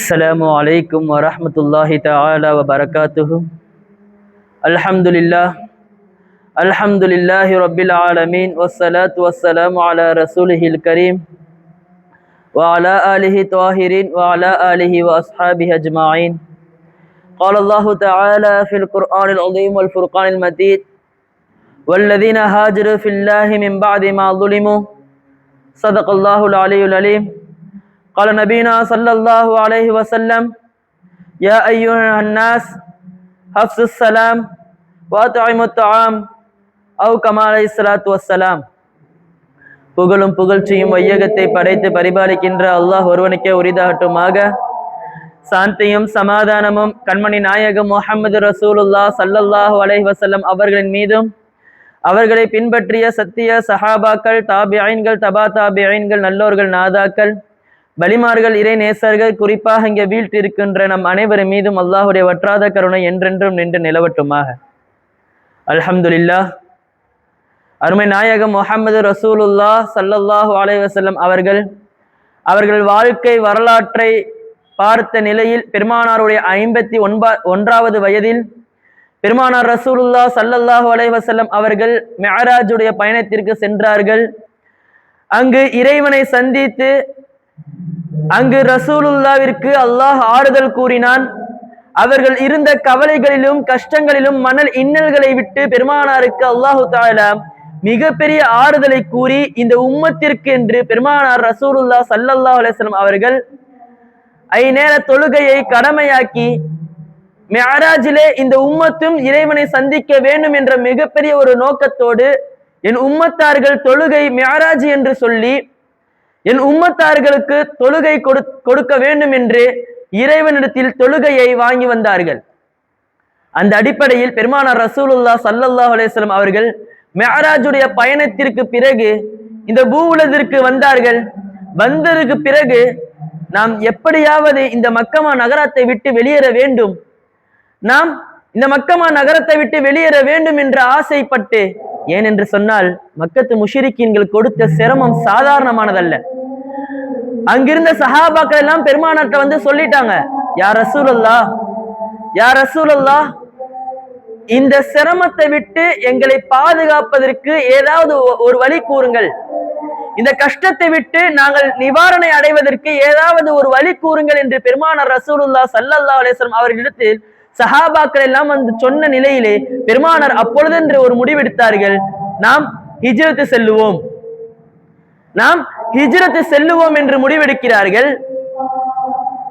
السلام عليكم ورحمة الله تعالى وبركاته. الحمد لله رب العالمين والصلاة والسلام على رسوله الكريم وعلى آله الطاهرين وعلى آله وأصحابه أجمعين. قال الله تعالى في القرآن العظيم والفرقان المجيد: والذين هاجروا في الله من بعد ما ظلموا صدق الله العلي العليم. قال نبينا صلى الله عليه وسلم: يا أيها الناس حفظوا السلام وأطعموا الطعام أو كما عليه الصلاة والسلام. புகழும் புகழ்ச்சியும் வையகத்தை படைத்து பரிபாலிக்கின்ற அல்லாஹ் ஒருவனுக்கே உரிதாகட்டுமாக. சாந்தியும் சமாதானமும் கண்மணி நாயகம் முஹம்மது ரசூலுல்லாஹ் ஸல்லல்லாஹு அலைஹி வஸல்லம் அவர்களின் மீதும், அவர்களை பின்பற்றிய சத்திய சஹாபாக்கள், தாபிஈன்கள், தபா தாபிஈன்கள், நல்லோர்கள், நாதாக்கள், வலிமார்கள், இறை நேசர்கள், குறிப்பாக இங்கே வீழ்த்திருக்கின்ற நம் அனைவரும் மீதும் அல்லாஹுடைய வற்றாத கருணை என்றென்றும் நின்று நிலவட்டுமாக. அல்ஹம்துலில்லாஹ். அருமை நாயகம் முஹம்மது ரசூலுல்லாஹ் ஸல்லல்லாஹு அலைஹி வஸல்லம் அவர்கள் வாழ்க்கை வரலாற்றை பார்த்த நிலையில் பெருமானாருடைய 51வது வயதில் பெருமானார் ரசூலுல்லாஹ் ஸல்லல்லாஹு அலைஹி வஸல்லம் அவர்கள் மிஅராஜுடைய பயணத்திற்கு சென்றார்கள். அங்கு இறைவனை சந்தித்து அங்கு ரசூலுல்லாவிற்கு அல்லாஹ் ஆறுதல் கூறினான். அவர்கள் இருந்த கவலைகளிலும் கஷ்டங்களிலும் மணல் இன்னல்களை விட்டு பெருமானாருக்கு அல்லாஹு தஆலா மிகப்பெரிய ஆறுதலை கூறி இந்த உம்மத்திற்கு என்று பெருமானார் ரசூலுல்லாஹ் ஸல்லல்லாஹு அலைஹி வஸல்லம் அவர்கள் ஐநேர தொழுகையை கடமையாக்கி மிஅராஜிலே இந்த உம்மத்தும் இறைவனை சந்திக்க வேண்டும் என்ற மிகப்பெரிய ஒரு நோக்கத்தோடு என் உம்மத்தார்கள் தொழுகை மிஅராஜ் என்று சொல்லி என் உம்மத்தார்களுக்கு தொழுகை கொடுக்க வேண்டும் என்று இறைவனிடத்தில் தொழுகையை வாங்கி வந்தார்கள். அந்த அடிப்படையில் பெருமானார் ரசூலுல்லாஹ் ஸல்லல்லாஹு அலைஹி வஸல்லம் அவர்கள் மிஅராஜுடைய பயணத்திற்கு பிறகு இந்த பூவுலகிற்கு வந்தார்கள். வந்ததற்கு பிறகு நாம் எப்படியாவது இந்த மக்கமா நகரத்தை விட்டு வெளியேற வேண்டும், நாம் இந்த மக்கமா நகரத்தை விட்டு வெளியேற வேண்டும் என்று ஆசைப்பட்டு, ஏனென்று சொன்னால் மக்கத்து முஷ்ரிக்கீன்கள் கொடுத்த சிரமம் சாதாரணமானதல்ல. அங்கிருந்த சஹாபாக்கள் எல்லாம் பெருமானார்ட்ட வந்து சொல்லிட்டாங்க, யா ரசூலுல்லாஹ், யா ரசூலுல்லாஹ், இந்த சிரமத்தை விட்டு எங்களை பாதுகாப்பதற்கு ஏதாவது ஒரு வழி கூறுங்கள், இந்த கஷ்டத்தை விட்டு நாங்கள் நிவாரணை அடைவதற்கு ஏதாவது ஒரு வழி கூறுங்கள் என்று பெருமானார் ரசூலுல்லாஹ் ஸல்லல்லாஹு அலைஹி வஸல்லம் அவர்களிடத்தில் சஹாபாக்கள் எல்லாம் வந்து சொன்ன நிலையிலே பெருமானார் அப்பொழுதென்று ஒரு முடிவெடுத்தார்கள், நாம் ஹிஜ்ரத் செல்லுவோம், நாம் ஹிஜ்ரத் செல்லுவோம் என்று முடிவெடுக்கிறார்கள்.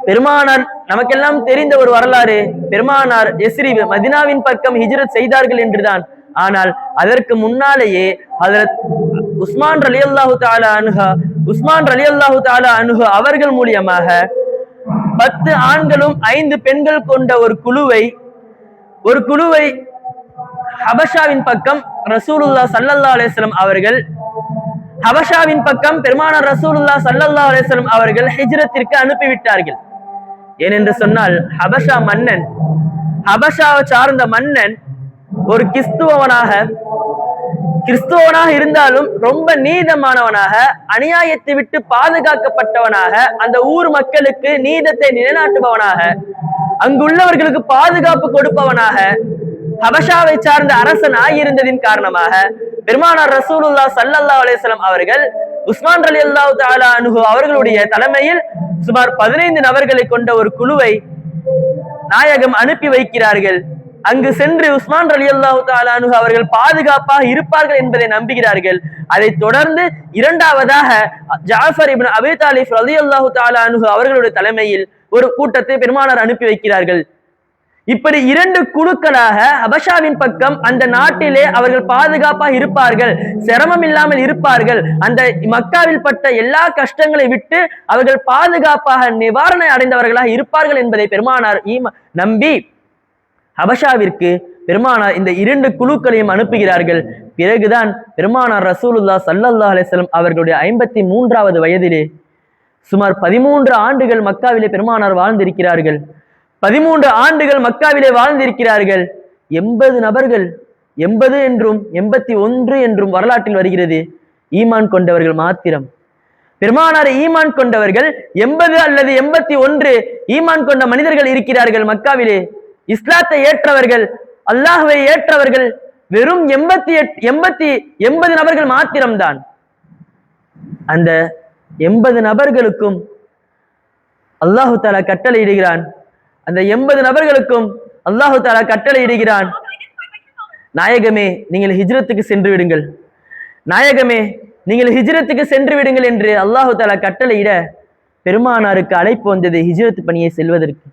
பெருமானார் நமக்கெல்லாம் தெரிந்த ஒரு வரலாறு, பெருமானார் யஸ்ரிப் மதீனாவின் பக்கம் ஹிஜ்ரத் செய்தார்கள் என்றுதான். ஆனால் அதற்கு முன்னாலேயே ஹஜ்ரத் உஸ்மான் ரலியல்லாஹு தஆலா அன்ஹு அவர்கள் மூலியமாக 10 ஆண்களும் 5 பெண்கள் கொண்ட ஒரு குழுவை ஹபஷாவின் பக்கம் ரசூலுல்லாஹ் ஸல்லல்லாஹு அலைஹி வஸல்லம் அவர்கள் ஹபஷாவின் பக்கம் பெருமானார் ரசூலுல்லாஹ் ஸல்லல்லாஹு அலைஹி வஸல்லம் அவர்கள் ஹிஜ்ரத்திற்கு அனுப்பிவிட்டார்கள். ஏனென்று சொன்னால் ஹபஷாவை சார்ந்த மன்னன் ஒரு கிறிஸ்துவனாக இருந்தாலும் ரொம்ப நீதமானவனாக, அநியாயத்தை விட்டு பாதுகாக்கப்பட்டவனாக, அந்த ஊர் மக்களுக்கு நீதத்தை நிலைநாட்டுபவனாக, அங்குள்ளவர்களுக்கு பாதுகாப்பு கொடுப்பவனாக ஹபஷாவை சார்ந்த அரசன் ஆகியிருந்ததின் காரணமாக பெருமானார் ரசூலுல்லாஹ் ஸல்லல்லாஹு அலைஹி வஸல்லம் அவர்கள் உஸ்மான் ரலியல்லாஹு தஆலா அன்ஹு அவர்களுடைய தலைமையில் சுமார் 15 நபர்களை கொண்ட ஒரு குழுவை நாயகம் அனுப்பி வைக்கிறார்கள். அங்கு சென்று உஸ்மான் ரலியல்லாஹு தஆலா அன்ஹு அவர்கள் பாதுகாப்பாக இருப்பார்கள் என்பதை நம்புகிறார்கள். அதை தொடர்ந்து இரண்டாவதாக ஜாஃபர் இப்னு அபீ தாலிப் ரலியல்லாஹு தஆலா அன்ஹு அவர்களுடைய தலைமையில் ஒரு கூட்டத்தை பெருமானார் அனுப்பி வைக்கிறார்கள். இப்படி 2 குழுக்களாக ஹபஷாவின் பக்கம் அந்த நாட்டிலே அவர்கள் பாதுகாப்பாக இருப்பார்கள், சிரமம் இல்லாமல் இருப்பார்கள், அந்த மக்காவில் பட்ட எல்லா கஷ்டங்களை விட்டு அவர்கள் பாதுகாப்பாக நிவாரணை அடைந்தவர்களாக இருப்பார்கள் என்பதை பெருமானார் நம்பி ஹபஷாவிற்கு பெருமானார் இந்த 2 குழுக்களையும் அனுப்புகிறார்கள். பிறகுதான் பெருமானார் ரசூலுல்லாஹ் ஸல்லல்லாஹு அலைஹி வஸல்லம் அவர்களுடைய 53வது வயதிலே சுமார் 13 ஆண்டுகள் மக்காவிலே பெருமானார் வாழ்ந்திருக்கிறார்கள். 13 ஆண்டுகள் மக்காவிலே வாழ்ந்திருக்கிறார்கள். 80 நபர்கள், 80 என்றும் 81 என்றும் வரலாற்றில் வருகிறது, ஈமான் கொண்டவர்கள் மாத்திரம். பெருமானாரை ஈமான் கொண்டவர்கள் 80 அல்லது 81 ஈமான் கொண்ட மனிதர்கள் இருக்கிறார்கள் மக்காவிலே. இஸ்லாத்தை ஏற்றவர்கள், அல்லாஹ்வை ஏற்றவர்கள் வெறும் 80 நபர்கள் மாத்திரம்தான். அந்த 80 நபர்களுக்கும் அல்லாஹு தஆலா கட்டளை இடுகிறான். அந்த 80 நபர்களுக்கும் அல்லாஹு தஆலா கட்டளை இடுகிறான், நாயகமே நீங்கள் ஹிஜ்ரத்துக்கு சென்று விடுங்கள், நாயகமே நீங்கள் ஹிஜ்ரத்துக்கு சென்று விடுங்கள் என்று அல்லாஹு தஆலா கட்டளையிட பெருமானாருக்கு அழைப்பு வந்தது ஹிஜ்ரத் பணியை செல்வதற்கு.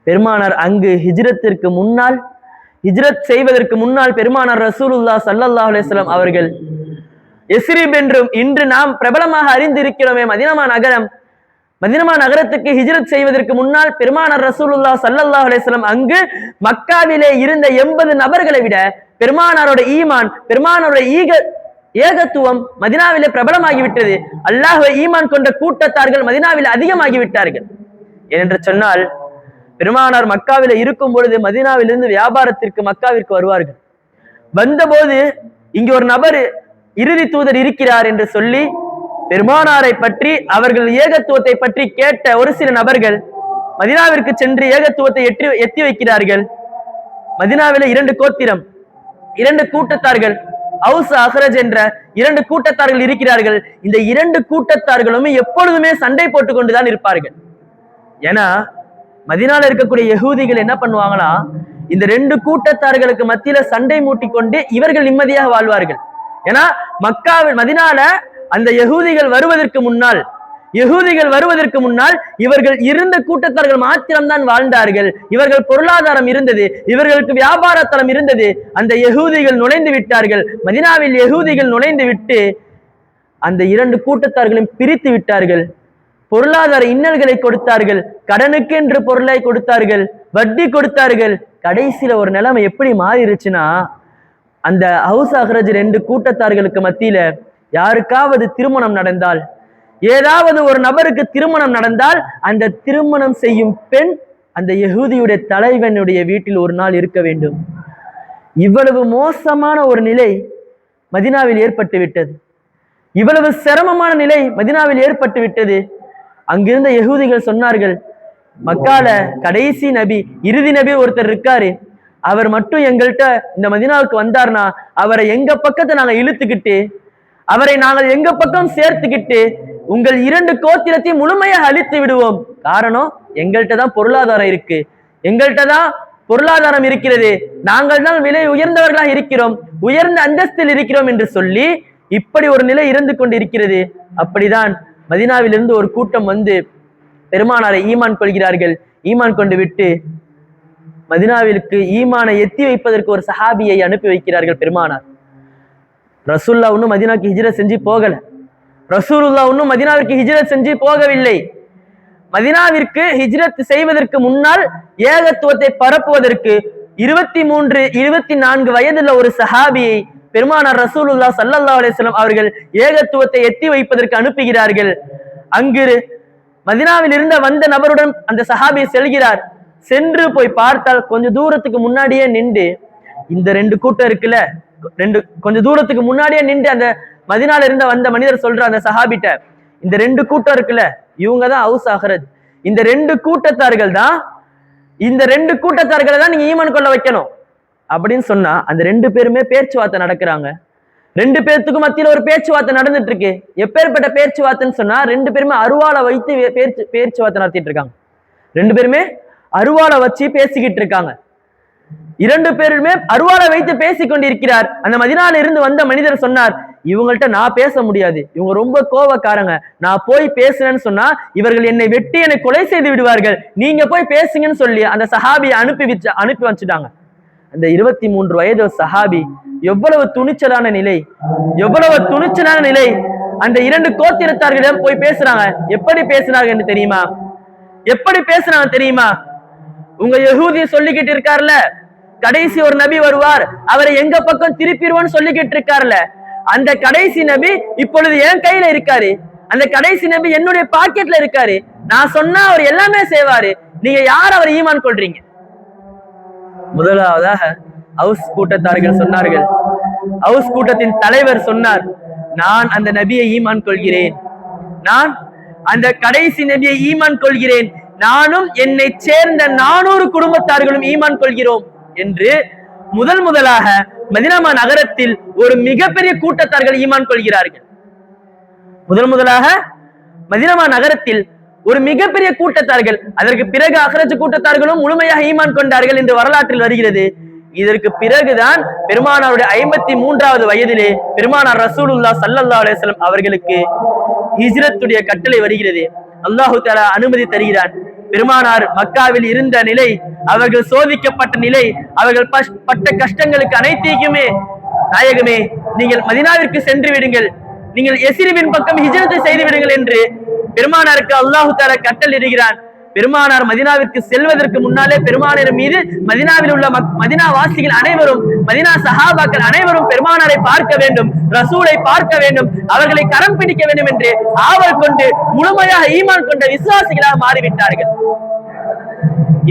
பெருமானார் அங்கு ஹிஜ்ரத்திற்கு முன்னால், ஹிஜ்ரத் செய்வதற்கு முன்னால் பெருமானார் ரசூலுல்லாஹ் ஸல்லல்லாஹு அலைஹி வஸல்லம் அவர்கள் எஸ்ரிப் என்றும் இன்று நாம் பிரபலமாக அறிந்திருக்கிறோமே மதீனா நகரம், மதீனா நகரத்துக்கு ஹிஜ்ரத் செய்வதற்கு முன்னால் பெருமானார் ரசூலுல்லாஹ் ஸல்லல்லாஹு அலைஹி வஸல்லம் அங்கு மக்காவிலே இருந்த 80 நபர்களை விட பெருமானாரோட ஈமான், பெருமானாரோட ஏகத்துவம் மதீனாவிலே பிரபலமாகிவிட்டது. அல்லாஹ்வை ஈமான் கொண்ட கூட்டத்தார்கள் மதீனாவில் அதிகமாகிவிட்டார்கள். ஏனென்று சொன்னால் பெருமானார் மக்காவிலே இருக்கும் பொழுது மதீனாவிலிருந்து வியாபாரத்திற்கு மக்காவிற்கு வருவார்கள். வந்தபோது இங்கு ஒரு நபர் இறுதி தூதர் இருக்கிறார் என்று சொல்லி பெருமானாரை பற்றி, அவர்கள் ஏகத்துவத்தை பற்றி கேட்ட ஒரு சில நபர்கள் மதீனாவிற்கு சென்று ஏகத்துவத்தை எத்தி வைக்கிறார்கள். மதீனாவிலே 2 கோத்திரம், 2 கூட்டத்தார்கள், அவுஸ் அஹ்ரஜ் என்ற 2 கூட்டத்தார்கள் இருக்கிறார்கள். இந்த 2 கூட்டத்தார்களும் எப்பொழுதுமே சண்டை போட்டுக் கொண்டுதான் இருப்பார்கள். ஏன்னா மதீனால இருக்கக்கூடிய யகூதிகள் என்ன பண்ணுவாங்களா, இந்த 2 கூட்டத்தார்களுக்கு மத்தியில சண்டை மூட்டி கொண்டு இவர்கள் நிம்மதியாக வாழ்வார்கள். ஏன்னா மக்காவில் மதீனால அந்த யகூதிகள் வருவதற்கு முன்னால் இவர்கள் இருந்த கூட்டத்தார்கள் மாத்திரம்தான் வாழ்ந்தார்கள். இவர்கள் பொருளாதாரம் இருந்தது, இவர்களுக்கு வியாபார தளம் இருந்தது. அந்த யகூதிகள் நுழைந்து விட்டார்கள். மதீனாவில் யகூதிகள் நுழைந்து விட்டு அந்த 2 கூட்டத்தார்களையும் பிரித்து விட்டார்கள். பொருளாதார இன்னல்களை கொடுத்தார்கள், கடனுக்கு என்று பொருளை கொடுத்தார்கள், வட்டி கொடுத்தார்கள். கடைசியில ஒரு நிலைமை எப்படி மாறிடுச்சுன்னா, அந்த அவுஸ் அஹ்ரஜ் 2 கூட்டத்தார்களுக்கு மத்தியில யாருக்காவது திருமணம் நடந்தால், ஏதாவது ஒரு நபருக்கு திருமணம் நடந்தால் அந்த திருமணம் செய்யும் பெண் அந்த யகூதியுடைய தலைவனுடைய வீட்டில் ஒரு நாள் இருக்க வேண்டும். இவ்வளவு மோசமான ஒரு நிலை மதீனாவில் ஏற்பட்டு விட்டது. இவ்வளவு சிரமமான நிலை மதீனாவில் ஏற்பட்டு விட்டது. அங்கிருந்த யகூதிகள் சொன்னார்கள், மக்கால கடைசி நபி, இறுதி நபி ஒருத்தர் இருக்காரு, அவர் மட்டும் எங்கள்கிட்ட இந்த மதீனாவுக்கு வந்தார்னா அவரை எங்க பக்கத்தை நாங்க இழுத்துக்கிட்டு, அவரை நாங்கள் எங்க பக்கம் சேர்த்துக்கிட்டு உங்கள் 2 கோத்திரத்தையும் முழுமையாக அழித்து விடுவோம். காரணம், எங்கள்கிட்ட தான் பொருளாதாரம் இருக்கு, எங்கள்கிட்ட தான் பொருளாதாரம் இருக்கிறது, நாங்கள் தான் விலை உயர்ந்தவர்களாக இருக்கிறோம், உயர்ந்த அந்தஸ்தில் இருக்கிறோம் என்று சொல்லி இப்படி ஒரு நிலை இருந்து கொண்டு இருக்கிறது. அப்படிதான் மதீனாவிலிருந்து ஒரு கூட்டம் வந்து பெருமானாரை ஈமான் கொள்கிறார்கள். ஈமான் கொண்டு விட்டு மதீனாவிற்கு ஈமானை எத்தி வைப்பதற்கு ஒரு சஹாபியை அனுப்பி வைக்கிறார்கள் பெருமானார். ரசூலுல்லா இன்னும் மதீனாவுக்கு ஹிஜ்ரத் செஞ்சு போகல. ரசூலுல்லா இன்னும் மதீனாவிற்கு ஹிஜ்ரத் செஞ்சு போகவில்லை. மதீனாவிற்கு ஹிஜ்ரத் செய்வதற்கு முன்னால் ஏகத்துவத்தை பரப்புவதற்கு 23, 24 வயதுள்ள ஒரு சஹாபியை பெருமானார் ரசூலுல்லா ஸல்லல்லாஹு அலைஹி வஸல்லம் அவர்கள் ஏகத்துவத்தை எத்தி வைப்பதற்கு அனுப்புகிறார்கள். அங்கு மதீனாவில் இருந்த வந்த நபருடன் அந்த சஹாபி செல்கிறார். சென்று போய் பார்த்தால் கொஞ்சம் தூரத்துக்கு முன்னாடியே நின்று, இந்த 2 கூட்டம் இருக்குல்ல, கொஞ்சம் தூரத்துக்கு முன்னாடியே நின்று அந்த மதீனால இருந்த வந்த மனிதர் சொல்ற அந்த சஹாபிட்ட, இந்த 2 கூட்டம் இருக்குல்ல, இவங்க தான் அவுஸ் அஹ்ரஜ், இந்த 2 கூட்டத்தார்கள் தான், இந்த 2 கூட்டத்தார்களை தான் நீங்க ஈமான் கொள்ள வைக்கணும் அப்படின்னு சொன்னா, அந்த 2 பேருமே பேச்சுவார்த்தை நடக்கிறாங்க. 2 பேர்த்துக்கும் மத்தியில ஒரு பேச்சுவார்த்தை நடந்துட்டு இருக்கு. எப்பேற்பட்ட பேச்சுவார்த்தைன்னு சொன்னா, 2 பேருமே அருவாளை வைத்து பேச்சுவார்த்தை நடத்திட்டு இருக்காங்க. 2 பேருமே அருவாளை வச்சு பேசிக்கிட்டு இருக்காங்க. 2 பேருமே அருவாளை வைத்து பேசி கொண்டிருக்கிறார். அந்த மதீனால இருந்து வந்த மனிதர் சொன்னார், இவங்கள்ட்ட நான் பேச முடியாது, இவங்க ரொம்ப கோவக்காரங்க, நான் போய் பேசுறேன்னு சொன்னா இவர்கள் என்னை வெட்டி என்னை கொலை செய்து விடுவார்கள், நீங்க போய் பேசுங்கன்னு சொல்லி அந்த சஹாபியை அனுப்பி வச்சுட்டாங்க. அந்த 23 வயது சஹாபி எவ்வளவு துணிச்சலான நிலை, எவ்வளவு துணிச்சலான நிலை. அந்த 2 கோத்திரத்தார்களிடம் போய் பேசுறாங்க. எப்படி பேசுறாங்கன்னு தெரியுமா? எப்படி பேசுறாங்க தெரியுமா? உங்க யகூதி சொல்லிக்கிட்டு இருக்கார்ல, கடைசி ஒரு நபி வருவார், அவரை எங்க பக்கம் திருப்பிடுவோன்னு சொல்லிக்கிட்டு இருக்கார்ல, அந்த கடைசி நபி இப்பொழுது என் கையில இருக்காரு, அந்த கடைசி நபி என்னுடைய பாக்கெட்ல இருக்காரு, நான் சொன்னா அவர் எல்லாமே செய்வாரு, நீங்க யார் அவர் ஈமான் கொள்றீங்க? முதலாவதாக அவுஸ் கூட்டத்தார்கள் சொன்னார்கள், அவுஸ் கூட்டத்தின் தலைவர் சொன்னார், நான் அந்த நபியை ஈமான் கொள்கிறேன், நான் அந்த கடைசி நபியை ஈமான் கொள்கிறேன், நானும் என்னை சேர்ந்த 400 குடும்பத்தார்களும் ஈமான் கொள்கிறோம் என்று முதலாக மதீனா நகரத்தில் ஒரு மிகப்பெரிய கூட்டத்தார்கள் ஈமான் கொள்கிறார்கள். முதலாக மதீனா நகரத்தில் ஒரு மிகப்பெரிய கூட்டத்தார்கள், அதற்கு பிறகு அஹ்ரஜ் கூட்டத்தார்களும் முழுமையாக ஈமான் கொண்டார்கள் என்று வரலாற்றில் வருகிறது. இதற்கு பிறகுதான் பெருமானாருடைய 53வது வயதிலே பெருமானார் ரசூலுல்லாஹ் ஸல்லல்லாஹு அலைஹி வஸல்லம் அவர்களுக்கு ஹிஜ்ரத்துடைய கட்டளை வருகிறது. அல்லாஹு தஆலா அனுமதி தருகிறான். பெருமானார் மக்காவில் இருந்த நிலை, அவர்கள் சோதிக்கப்பட்ட நிலை, அவர்கள் பட்ட கஷ்டங்களுக்கு அனைத்தையுமே, நாயகமே நீங்கள் மதீனாவிற்கு சென்று விடுங்கள், நீங்கள் யஸ்ரிபின் பக்கம் ஹிஜ்ரத்தை செய்து விடுங்கள் என்று பெருமானாருக்கு அல்லாஹு தஆலா கட்டளை இடுகிறான். பெருமானார் மதீனாவிற்கு செல்வதற்கு முன்னாலே பெருமானார் மீது மதீனாவில் உள்ள மதீனா வாசிகள் அனைவரும், மதீனா சஹாபாக்கள் அனைவரும் பெருமானாரை பார்க்க வேண்டும், ரசூலை பார்க்க வேண்டும், அவர்களை கரம் பிடிக்க வேண்டும் என்று ஆவல் கொண்டு முழுமையாக ஈமான் கொண்ட விசுவாசிகளாக மாறிவிட்டார்கள்.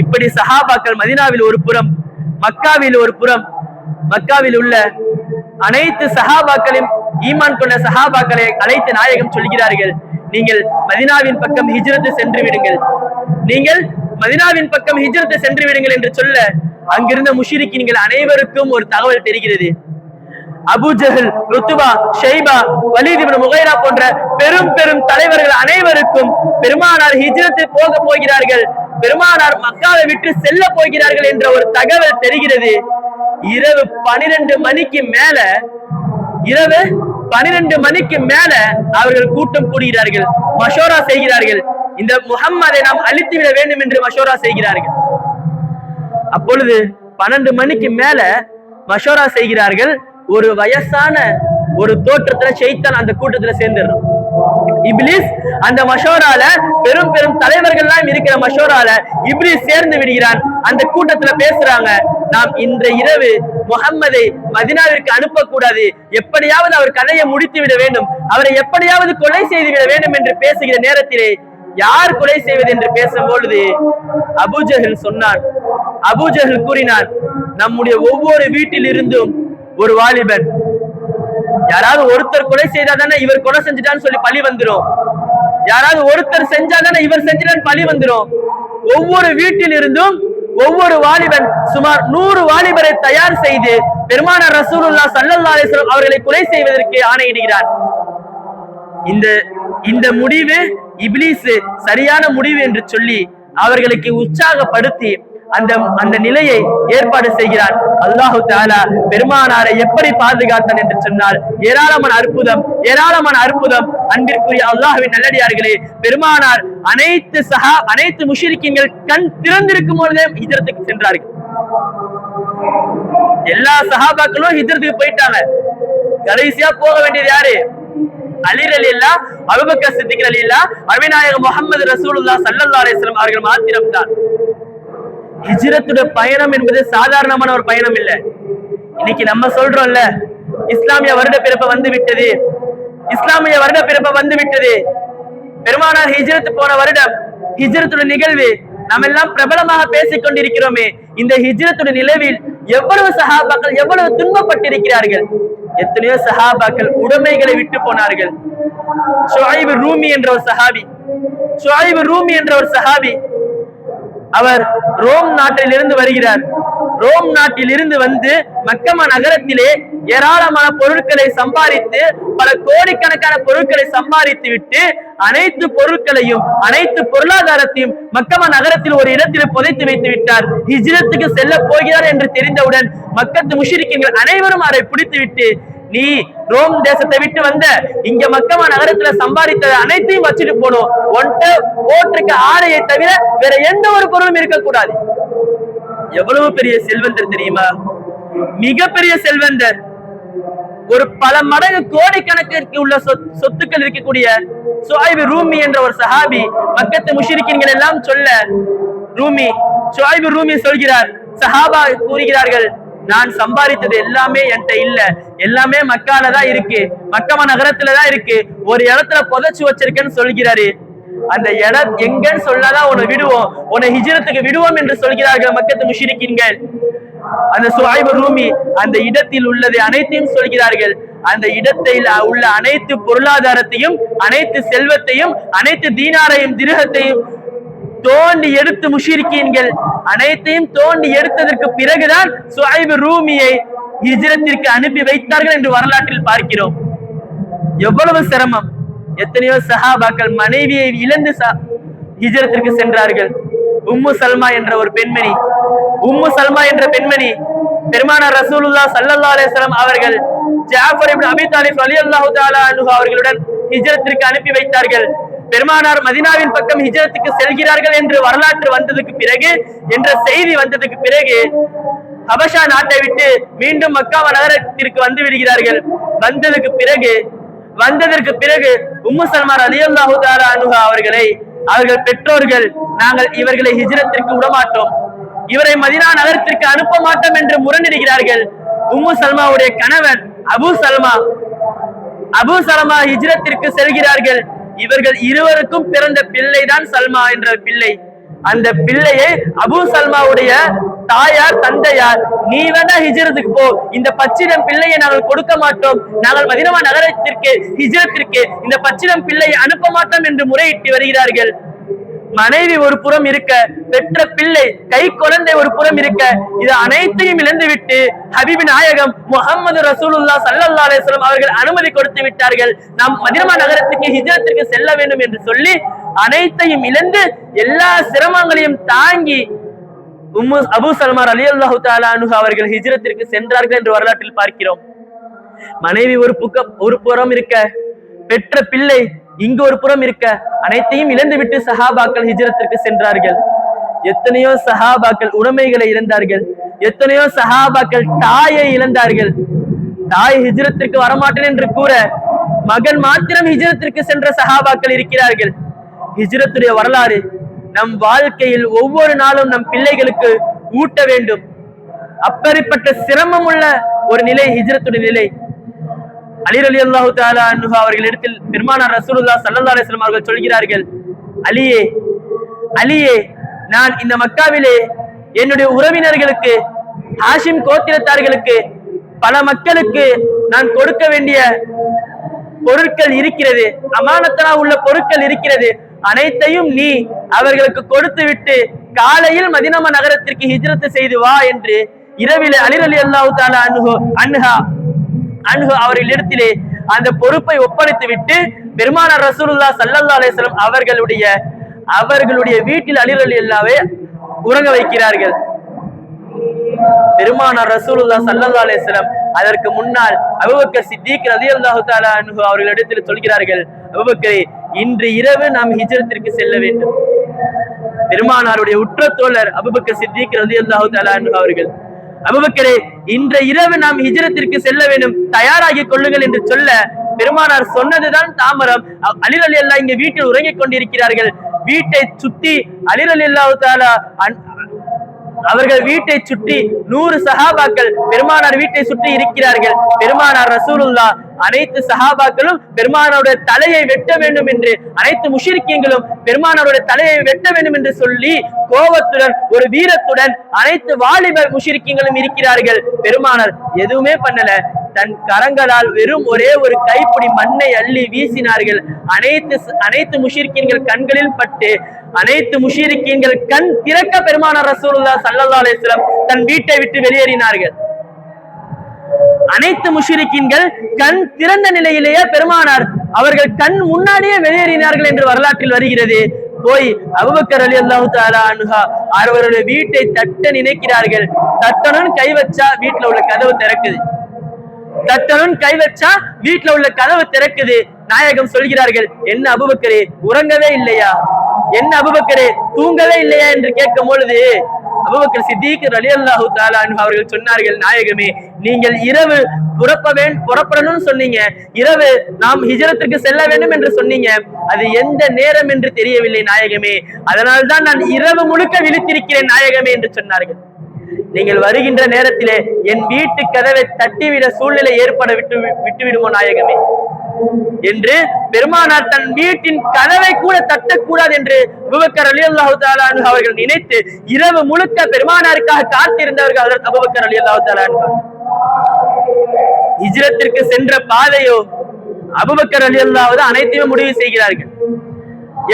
இப்படி சஹாபாக்கள் மதீனாவில் ஒரு புறம், மக்காவில் ஒரு புறம், மக்காவில் உள்ள அனைத்து சஹாபாக்களையும் ஈமான் கொண்ட சஹாபாக்களை அழைத்து நாயகம் சொல்கிறார்கள், நீங்கள் மதீனாவின் பக்கம் ஹிஜ்ரத் சென்று விடுங்கள், நீங்கள் மதீனாவின் பக்கம் ஹிஜ்ரத் சென்று விடுங்கள் என்று சொல்ல, அங்கிருந்த முஷ்ரிக்கீன்கள் அனைவருக்கும் ஒரு தகவல் தெரிகிறது. அபூ ஜஹல், உத்பா, ஷைபா, வலீத் இப்னு முகைரா போன்ற பெரும் பெரும் தலைவர்கள் அனைவருக்கும் பெருமானார் ஹிஜ்ரத் போக போகிறார்கள், பெருமானார் மக்காவை விட்டு செல்ல போகிறார்கள் என்ற ஒரு தகவல் தெரிகிறது. இரவு 12 மணிக்கு மேல, இரவு 12 மணிக்கு மேல அவர்கள் கூட்டம் கூடுகிறார்கள், மஷோரா செய்கிறார்கள், இந்த முஹம்மதை நாம் அழித்துவிட வேண்டும் என்று மஷோரா செய்கிறார்கள். அப்பொழுது 12 மணிக்கு மேல மஷோரா செய்கிறார்கள். ஒரு வயசான ஒரு தோற்றத்துல ஷைத்தான் அந்த கூட்டத்துல சேர்ந்துடுறான். இப்லீஸ் அந்த மஷோரால, பெரும் பெரும் தலைவர்கள் எல்லாம் இருக்கிற மஷோரால இப்லீஸ் சேர்ந்து விடுகிறான். அந்த கூட்டத்துல பேசுறாங்க, நாம் இன்ற இரவு முஹம்மதை மதீனாவிற்கு அனுப்பக்கூடாது, எப்படியாவது அவர் கதையை முடித்து விட வேண்டும், அவரை எப்படியாவது கொலை செய்து விட வேண்டும் என்று பேசுகிற நேரத்திலே யார் கொலை செய்வது என்று பேசும்பொழுது அபூ ஜஹல் சொன்னான். அபூ ஜஹல் கூறினான், நம்முடைய ஒவ்வொரு வீட்டில் இருந்தும் ஒரு வாலிபன், யாராவது ஒருத்தர் கொலை செய்தாதானே இவர் கொலை செஞ்சுட்டான்னு சொல்லி பழி வந்துடும், யாராவது ஒருத்தர் செஞ்சாதானே இவர் செஞ்சிட்டான்னு பழி வந்துடும். ஒவ்வொரு வீட்டில் இருந்தும் ஒவ்வொரு வாலிபன் சுமார் 100 வாலிபரை தயார் செய்து பெருமானார் ரசூலுல்லாஹ் ஸல்லல்லாஹு அலைஹி வஸல்லம் அவர்களை கொலை செய்வதற்கு ஆணையிடுகிறார். இந்த முடிவு இப்லீஸ் சரியான முடிவு என்று சொல்லி அவர்களுக்கு உற்சாகப்படுத்தி அந்த நிலையை ஏற்பாடு செய்கிறார். அல்லாஹு தஆலா பெருமானாரை எப்படி பாதுகாத்தான் என்று சொன்னால் ஏராளமான அற்புதம், ஏராளமான அற்புதம். அன்பிற்குரிய அல்லாஹ்வின் நல்லடியார்களே, பெருமானார் அனைத்து முஷ்ரிக்கீன்கள் கண் திறந்திருக்கும் பொழுதே ஹிஜ்ரத்துக்கு சென்றார்கள். எல்லா சஹாபாக்களும் ஹிஜ்ரத்துக்கு போயிட்டாங்க. கடைசியா போக வேண்டியது யாரு? அலி ரலியல்லாஹு, அபூபக்கர் சித்திக் ரலியல்லாஹு, அருமைநாயகம் முஹம்மது ரசூலுல்லாஹ் ஸல்லல்லாஹு அலைஹி வஸல்லம் அவர்கள் மாத்திரம்தான். ஹிஜ்ரத்துடைய பயணம் என்பது சாதாரணமான ஒரு பயணம் இல்லை. இன்னைக்கு நம்ம சொல்றோம்ல, இஸ்லாமிய வருட பிறப்பு வந்து விட்டது, இஸ்லாமிய வருட பிறப்பு வந்து விட்டது, பெருமானார் ஹிஜ்ரத் போன வருடம் ஹிஜ்ரத்துடைய நிகழ்வு நாம் எல்லாம் பிரபலமாக பேசிக் கொண்டிருக்கிறோமே. இந்த ஹிஜ்ரத்துடைய நிலவில் எவ்வளவு சஹாபாக்கள் எவ்வளவு துன்பப்பட்டிருக்கிறார்கள். எத்தனையோ சஹாபாக்கள் உடைமைகளை விட்டு போனார்கள். ஷுஐப் ரூமி என்ற ஒரு சஹாபி, ஷுஐப் ரூமி என்ற ஒரு சஹாபி, அவர் ரோம் நாட்டில் இருந்து வருகிறார். ரோம் நாட்டில் இருந்து வந்து மக்கமா நகரத்திலே ஏராளமான பொருட்களை சம்பாதித்து, பல கோடிக்கணக்கான பொருட்களை சம்பாதித்து விட்டு அனைத்து பொருட்களையும் அனைத்து பொருளாதாரத்தையும் மக்கமா நகரத்தில் ஒரு இடத்தில் புதைத்து வைத்து விட்டார். ஹிஜ்ரத்துக்கு செல்ல போகிறார் என்று தெரிந்தவுடன் மக்கத்து முஷ்ரிக்கீன்கள் அனைவரும் அவரை பிடித்து விட்டு, நீ ரோம் தேசத்தை விட்டு வந்த, இங்க மக்கமா நகரத்துல சம்பாதித்தது அனைத்தையும் வச்சுட்டு போனோம், ஒன்ட்ட போட்டிருக்க ஆடையை தவிர வேற எந்த ஒரு பொருளும் இருக்கக்கூடாது. எவ்வளவு பெரிய செல்வந்தர் தெரியுமா? மிகப்பெரிய செல்வந்தர். ஒரு பல மடங்கு கோடிக்கணக்கிற்கு உள்ள சொத்துக்கள் இருக்கக்கூடிய ஷுஐப் ரூமி என்ற ஒரு சஹாபி மக்கத்து முஷ்ரிக்கீன்கள் எல்லாம் சொல்ல, ஷுஐப் ரூமி சொல்கிறார், சஹாபா கூறுகிறார்கள், நான் சம்பாதித்தது எல்லாமே என்கிட்ட இல்ல, எல்லாமே மக்கால தான் இருக்கு, மக்கமா நகரத்துலதான் இருக்கு, ஒரு இடத்துல புதைச்சு வச்சிருக்கேன்னு சொல்கிறாரு. அந்த இடம் எங்கன்னு சொல்லாதான் உன்னை விடுவோம், உன்னை ஹிஜ்ரத்துக்கு விடுவோம் என்று சொல்கிறார்கள் மக்கத்து முஷ்ரிக்கீன்கள். அந்த சுஹைப் ரூமி அந்த இடத்தில் உள்ளது அனைத்தையும் சொல்கிறார்கள். அந்த இடத்தில் உள்ள அனைத்து பொருளாதாரத்தையும், அனைத்து செல்வத்தையும், அனைத்து தீனாரையும் திரகத்தையும் தோண்டி எடுத்து முஷ்ரிக்கீன்கள் அனைத்தையும் தோண்டி எடுத்ததற்கு பிறகுதான் சுஹைப் ரூமியை ஹிஜ்ரத்திற்கு அனுப்பி வைத்தார்கள் என்று வரலாற்றில் பார்க்கிறோம். எவ்வளவு சிரமம்! எத்தனையோ சஹாபாக்கள் மனைவியை இழந்து ஹிஜ்ரத்திற்கு சென்றார்கள். உம்மு சல்மா என்ற ஒரு பெண்மணி, பெருமானார் ரசூலுல்லாஹ் ஸல்லல்லாஹு அலைஹி வஸல்லம் அவர்கள் ஜாஃபர் இப்னு அபீ தாலிப் ரலியல்லாஹு தஆலா அன்ஹு அவர்களுடன் ஹிஜ்ரத்திற்கு அனுப்பி வைத்தார்கள். பெருமானார் மதீனாவின் பக்கம் ஹிஜ்ரத்துக்கு செல்கிறார்கள் என்று வரலாற்று வந்ததுக்கு பிறகு, என்ற செய்தி வந்ததுக்கு பிறகு ஹபஷா நாட்டை விட்டு மீண்டும் மக்கா நகரத்திற்கு வந்து விடுகிறார்கள். வந்ததற்கு பிறகு உம்மு சல்மா ரலியல்லாஹு தஆலா அன்ஹா அவர்கள் பெற்றோர்கள், நாங்கள் இவர்களை ஹிஜ்ரத்திற்கு விடமாட்டோம், இவரை மதீனா நகரத்திற்கு அனுப்ப மாட்டோம் என்று முரண்டிடுகிறார்கள். உம்மு சல்மாவுடைய கணவன் அபு சலமா ஹிஜ்ரத்திற்கு செல்கிறார்கள். இவர்கள் இருவருக்கும் பிறந்த பிள்ளைதான் சல்மா என்ற பிள்ளை. அந்த பிள்ளையை அபு சல்மாவுடைய தாயார், தந்தையார், நீ வேணா ஹிஜ்ரத்துக்கு போ, இந்த பச்சிடம் பிள்ளையை நாங்கள் கொடுக்க மாட்டோம், நாங்கள் மதீனா நகரத்திற்கு ஹிஜ்ரத்திற்கு இந்த பச்சிடம் பிள்ளையை அனுப்ப மாட்டோம் என்று முறையிட்டு வருகிறார்கள். மனைவி ஒரு புறம் இருக்க, பெற்ற பிள்ளை கை குழந்தை ஒரு புறம் இருக்க, இது அனைத்தையும் இழந்துவிட்டு ஹபீபி நாயகம் முஹம்மது ரசூலுல்லாஹ் ஸல்லல்லாஹு அலைஹி வஸல்லம் அவர்கள் அனுமதி கொடுத்து விட்டார்கள், நாம் மதீனா நகரத்துக்கு ஹிஜ்ரத்திற்கு செல்ல வேண்டும் என்று சொல்லி அனைத்தையும் இழந்து எல்லா சிரமங்களையும் தாங்கி அபூ சல்மா ரலியல்லாஹு தஆலா அன்ஹு அவர்கள் ஹிஜ்ரத்திற்கு சென்றார்கள் என்று வரலாற்றில் பார்க்கிறோம். மனைவி ஒரு புறம் இருக்க, பெற்ற பிள்ளை இங்கு ஒரு புறம் இருக்க, அனைத்தையும் இழந்துவிட்டு சஹாபாக்கள் ஹிஜ்ரத்திற்கு சென்றார்கள். எத்தனையோ சஹாபாக்கள் உடைமைகளை இழந்தார்கள், எத்தனையோ சஹாபாக்கள் தாயை இழந்தார்கள். தாய் ஹிஜ்ரத்திற்கு வரமாட்டேன் என்று கூற மகன் மாத்திரம் ஹிஜ்ரத்திற்கு சென்ற சஹாபாக்கள் இருக்கிறார்கள். ஹிஜ்ரத்துடைய வரலாறு நம் வாழ்க்கையில் ஒவ்வொரு நாளும் நம் பிள்ளைகளுக்கு ஊட்ட வேண்டும். அப்படிப்பட்ட சிரமம் உள்ள ஒரு நிலை ஹிஜ்ரத்துடைய நிலை. அலி ரலியல்லாஹு தஆலா அன்ஹு அவர்களிடத்தில் பெருமானார் ரசூலுல்லாஹ் ஸல்லல்லாஹு அலைஹி வஸல்லம் அவர்கள் சொல்கிறார்கள், அலியே, நான் இந்த மக்காவிலே என்னுடைய உறவினர்களுக்கு, ஹாஷிம் கோத்திரத்தார்களுக்கு, பல மக்களுக்கு நான் கொடுக்க வேண்டிய பொருட்கள் இருக்கிறது, அமானத்தனா உள்ள பொருட்கள் இருக்கிறது, அனைத்தையும் நீ அவர்களுக்கு கொடுத்து விட்டு காலையில் மதீனா நகரத்திற்கு ஹிஜ்ரத் செய்து வா என்று இரவிலே அலி ரலியல்லாஹு தஆலா அன்ஹு அவர்களிடத்திலே அந்த பொறுப்பை ஒப்படைத்து விட்டு பெருமானார் ரசூலுல்லாஹ் ஸல்லல்லாஹு அலைஹி வஸல்லம் அவர்களுடைய வீட்டில் அலி ரலியல்லாஹு உறங்க வைக்கிறார்கள். பெருமானார் ரசூலுல்லாஹ் ஸல்லல்லாஹு அலைஹி வஸல்லம் அதற்கு முன்னால் அபூபக்கர் சித்திக் ரலியல்லாஹு தஆலா அன்ஹு அவர்களிடத்தில் சொல்கிறார்கள், அபூபக்கரே, இன்று இரவு நாம் ஹிஜ்ரத்திற்கு செல்ல வேண்டும். பெருமானாருடைய உற்ற தோழர் அபூபக்கர் சித்திக் ரலியல்லாஹு தஆலா அன்ஹு அவர்கள், அபூபக்கரே, இன்று இரவு நாம் ஹிஜ்ரத்திற்கு செல்ல வேண்டும், தயாராகி கொள்ளுங்கள் என்று சொல்ல பெருமானார் சொன்னதுதான் தாமரம். அலி ரலியல்லாஹு இங்க வீட்டில் உறங்கிக் கொண்டிருக்கிறார்கள். வீட்டை சுத்தி அலி ரலியல்லாஹு தஆலா அவர்கள் வீட்டை சுற்றி 100 சஹாபாக்கள் பெருமானார் வீட்டை சுற்றி இருக்கிறார்கள். பெருமானார் ரசூலுல்லாஹ் அனைத்து சஹாபாக்களும் பெருமானாருடைய தலையை வெட்ட வேண்டும் என்று, அனைத்து முஷ்ரிக்கீன்களும் பெருமானாருடைய தலையை வெட்ட வேண்டும் என்று சொல்லி கோபத்துடன், ஒரு வீரத்துடன் அனைத்து வாலிப முஷ்ரிக்கீன்களும் இருக்கிறார்கள். பெருமானார் எதுவுமே பண்ணல, தன் கரங்களால் வெறும் ஒரே ஒரு கைப்பிடி மண்ணை அள்ளி வீசினார்கள். அனைத்து முஷ்ரிக்கீன்கள் கண்களில் பட்டு அனைத்து முஷ்ரிக்கீன்கள் கண் திறக்க பெருமானார் ரசூலுல்லாஹ் ஸல்லல்லாஹு அலைஹி வஸல்லம் தன் வீட்டை விட்டு வெளியேறினார்கள். அனைத்து முஷ்ரிக்கீன்கள் கண் திறந்த நிலையிலேயே பெருமானார் அவர்கள் கண் முன்னாடியே வெளியேறினார்கள் என்று வரலாற்றில் வருகிறது. போய் அபூபக்கர் ரலியல்லாஹு தஆலா அன்ஹு அவர்களுடைய வீட்டை தட்ட நினைக்கிறார்கள். தட்டனும் கை வச்சா வீட்டுல உள்ள கதவு திறக்குது. நாயகம் சொல்கிறார்கள், என்ன அபூபக்கரே, உறங்கவே இல்லையா, என்ன அபூபக்கரே, தூங்கவே இல்லையா என்று கேட்கும் பொழுது அபூபக்கர் சித்திக் ரலியல்லாஹு தஆலா அன்ஹு அவர்கள் சொன்னார்கள், நாயகமே, நீங்கள் இரவு புறப்படணும்னு சொன்னீங்க, இரவு நாம் ஹிஜ்ரத்திற்கு செல்ல வேண்டும் என்று சொன்னீங்க, அது எந்த நேரம் என்று தெரியவில்லை நாயகமே, அதனால்தான் நான் இரவு முழுக்க விழித்திருக்கிறேன் நாயகமே என்று சொன்னார்கள். நீங்கள் வருகின்ற நேரத்திலே என் வீட்டு கதவை தட்டிவிட சூழ்நிலை ஏற்பட விட்டுவிடுமோ நாயகமே, என்று பெருமானார் தன் வீட்டின் கதவை கூட தட்டக்கூடாது என்று அபூபக்கர் ரலியல்லாஹு தஆலா அன்ஹு அவர்கள் நினைத்து இரவு முழுக்க பெருமானாருக்காக காத்திருந்தவர்கள் ஹஜ்ரத் அபூபக்கர் ரலியல்லாஹு தஆலா அன்ஹு. ஹிஜ்ரத்திற்கு சென்ற பாதையோ அபூபக்கர் ரலியல்லாஹு தான் அனைத்தையும் முடிவு செய்கிறார்கள்.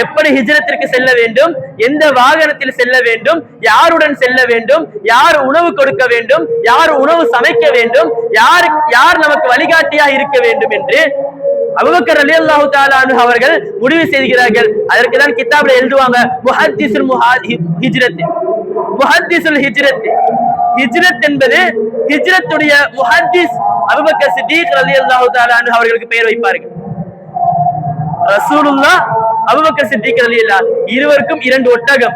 எப்படி ஹிஜ்ரத்திற்கு செல்ல வேண்டும், எந்த வாகனத்தில் செல்ல வேண்டும், யாருடன் செல்ல வேண்டும், யார் உணவு கொடுக்க வேண்டும், யார் உணவு சமைக்க வேண்டும், யார் நமக்கு வழிகாட்டியாக இருக்க வேண்டும் என்று அபூபக்கர் ரலியல்லாஹு தஆலா அன்ஹு அவர்கள் முடிவு செய்கிறார்கள். அதற்கு தான் கிதாப்ல எழுதுவாங்க முஹத்திஸுல் ஹிஜ்ரத். முஹத்திஸுல் ஹிஜ்ரத், ஹிஜ்ரத் என்பது ஹிஜ்ரத்துடைய முஹத்திஸ் அபூபக்கர் சித்தீக் ரலியல்லாஹு தஆலா அன்ஹு அவர்களுக்கு பெயர் வைப்பார்கள். ரசூலுல்லாஹ், அபூபக்கர் சித்தீக் ரலியல்லாஹு இருவருக்கும் 2 ஒட்டகம்,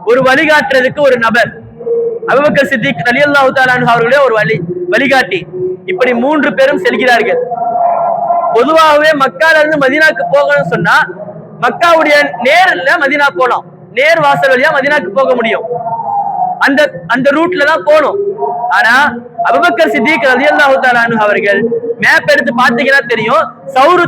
ஒரு வழிகாட்டுறதுக்கு ஒரு நபர். அபூபக்கர் சித்தீக் ரலியல்லாஹு தஆலா அன்ஹு அவர்களுடைய ஒரு வழிகாட்டி. இப்படி 3 பேரும் செல்கிறார்கள். பொதுவாகவே மக்கால இருந்து மதீனாக்கு போகணும்னு சொன்னா மக்காவுடைய நேர்ல மதீனா போலாம், நேர் வாசல் வழியா மதீனாக்கு போக முடியும். அந்த ரூட்ல தான் போகணும். ஆனா அபூபக்கர் சித்தீக் ரலியல்லாஹு தஆலா அன்ஹு அவர்கள் மேப் எடுத்து பாத்தீங்கன்னா தெரியும், சௌரு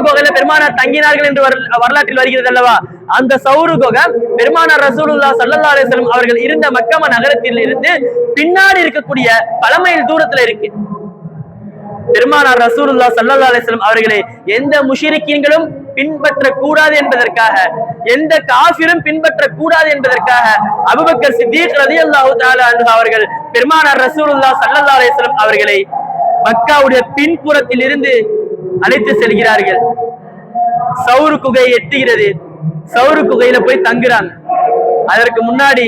குகையில பெருமானார் தங்கினார்கள் என்று வரலாற்றில் வருகிறது அல்லவா. அந்த சௌரு குகை பெருமானார் ரசூலுல்லாஹ் ஸல்லல்லாஹு அலைஹி வஸல்லம் அவர்கள் இருந்த மக்கா நகரத்தில் இருந்து பின்னாடி இருக்கக்கூடிய பல மைல் தூரத்துல இருக்கு. பெருமானார் ரசூலுல்லாஹ் ஸல்லல்லாஹு அலைஹி வஸல்லம் அவர்களை எந்த முஷ்ரிக்கீன்களும் பின்பற்ற கூடாது என்பதற்காக, எந்த காஃபிரும் பின்பற்ற கூடாது என்பதற்காக அபூபக்கர் சித்தீக் ரலியல்லாஹு தஆலா அன்ஹு அவர்கள் பெருமானார் ரசூலுல்லாஹ் ஸல்லல்லாஹு அலைஹி வஸல்லம் அவர்களை மக்காவுடைய பின்புறத்தில் இருந்து அழைத்து செல்கிறார்கள். சௌரு குகை எட்டுகிறது. சௌரு குகையில போய் தங்குறாங்க. அதற்கு முன்னாடி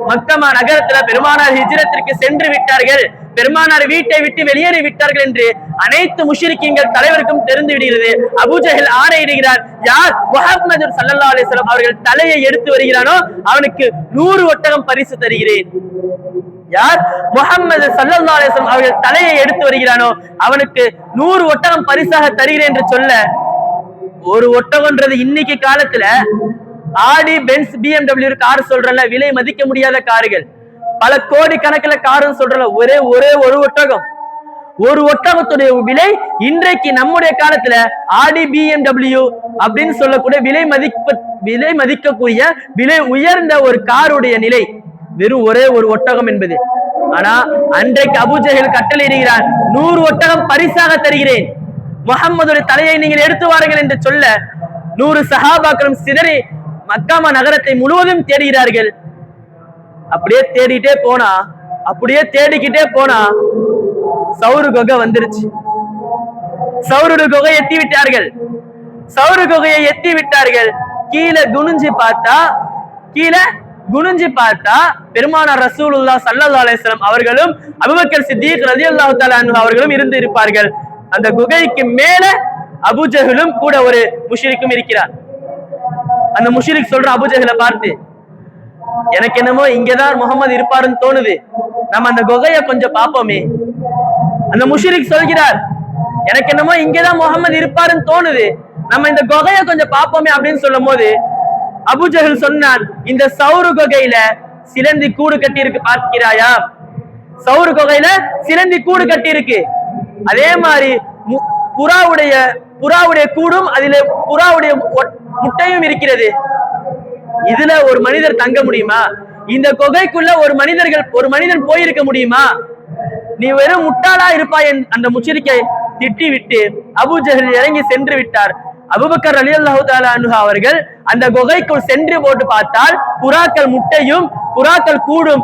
மக்கா நகரத்துல பெருமானார் ஹிஜ்ரத்திற்கு சென்று விட்டார்கள், பெருமானார் வீட்டை விட்டு வெளியேறி விட்டார்கள் என்று அனைத்து முஷ்ரிக்கீன்கள் தலைவருக்கும் தெரிந்து விடுகிறது. அபூஜஹல் ஆணையிடுகிறார், யார் முஹம்மது ஸல்லல்லாஹு அலைஹி வஸல்லம் அவர்கள் தலையை எடுத்து வருகிறானோ அவனுக்கு 100 ஒட்டகம் பரிசு தருகிறேன். யார் முஹம்மது ஸல்லல்லாஹு அலைஹி வஸல்லம் அவர்கள் தலையை எடுத்து வருகிறானோ அவனுக்கு 100 ஒட்டகம் பரிசாக தருகிறேன் என்று சொல்ல, ஒரு ஒட்டகம்ன்றது இன்னைக்கு காலத்துல ஆடி, பென்ஸ், BMW கார் சொல்றல, விலை மதிக்க முடியாத கார்கள், பல கோடி கணக்குல காரும் சொல்றல, ஒரே ஒரு ஒட்டகம். ஒரு ஒட்டகத்துடைய விலை இன்றைக்கு நம்முடைய காலத்துல ஆடி, BMW அப்படின்னு சொல்லக்கூடிய விலை மதிக்கக்கூடிய விலை உயர்ந்த ஒரு காருடைய நிலை வெறும் ஒரே ஒரு ஒட்டகம் என்பது. ஆனா அன்றைக்கு அபூஜஹல் கட்டளையிடுகிறார், 100 ஒட்டகம் பரிசாக தருகிறேன், முஹம்மதுடைய தலையை நீங்கள் எடுத்து வாருங்கள் என்று சொல்ல 100 சஹாபாக்களும் சிதறி மக்கா நகரத்தை முழுவதும் தேடுகிறார்கள். அப்படியே தேடிக்கிட்டே போனா சௌரு குகை வந்துருச்சு. சௌரு குகை எத்தி விட்டார்கள். சௌரு குகையை எத்தி விட்டார்கள். கீழே குனிஞ்சு பார்த்தா பெருமானார் ரசூலுல்லாஹ் ஸல்லல்லாஹு அலைஹி வஸல்லம் அவர்களும் அபூபக்கர் சித்தீக் ரலியல்லாஹு தஆலா அன்ஹு அவர்களும் இருந்து இருப்பார்கள். அந்த குகைக்கு மேல அபூஜஹலும் கூட ஒரு முஷ்ரிக்கும் இருக்கிறார். அந்த முஷ்ரிக் சொல்ற அபூஜஹலை பார்த்து, எனக்கு என்னமோ இங்கதான் முகமது இருப்பாருன்னு தோணுது, நம்ம அந்த குகையை கொஞ்சம் பார்ப்போமே. அந்த முஷ்ரிக் சொல்கிறார், எனக்கு என்னமோ இங்கதான் முகமது இருப்பாருன்னு தோணுது, நம்ம இந்த குகையை கொஞ்சம் பார்ப்போமே அப்படின்னு சொல்லும் போது அபூஜஹல் சொன்னான், இந்த சௌரு குகையில சிலந்தி கூடு கட்டி இருக்கு பார்க்கிறாயா? சௌரு குகையில சிலந்தி கூடு கட்டி இருக்கு. அதே மாதிரி புறாவுடைய கூடும் அதில புறாவுடைய முட்டையும் இருக்கிறது. இதுல ஒரு மனிதர் தங்க முடியுமா? இந்த குகைக்குள்ள ஒரு மனிதன் போயிருக்க முடியுமா? நீ வெறும் முட்டாளா இருப்பாய். அந்த முஷ்ரிக்கை திட்டி விட்டு அபூஜஹல் இறங்கி சென்று விட்டார். அபூபக்கர் ரலியல்லாஹு தஆலா அன்ஹு அவர்கள் அந்த குகைக்குள் சென்று போட்டு பார்த்தால் புறாக்கள் முட்டையும் புறாக்கள் கூடும்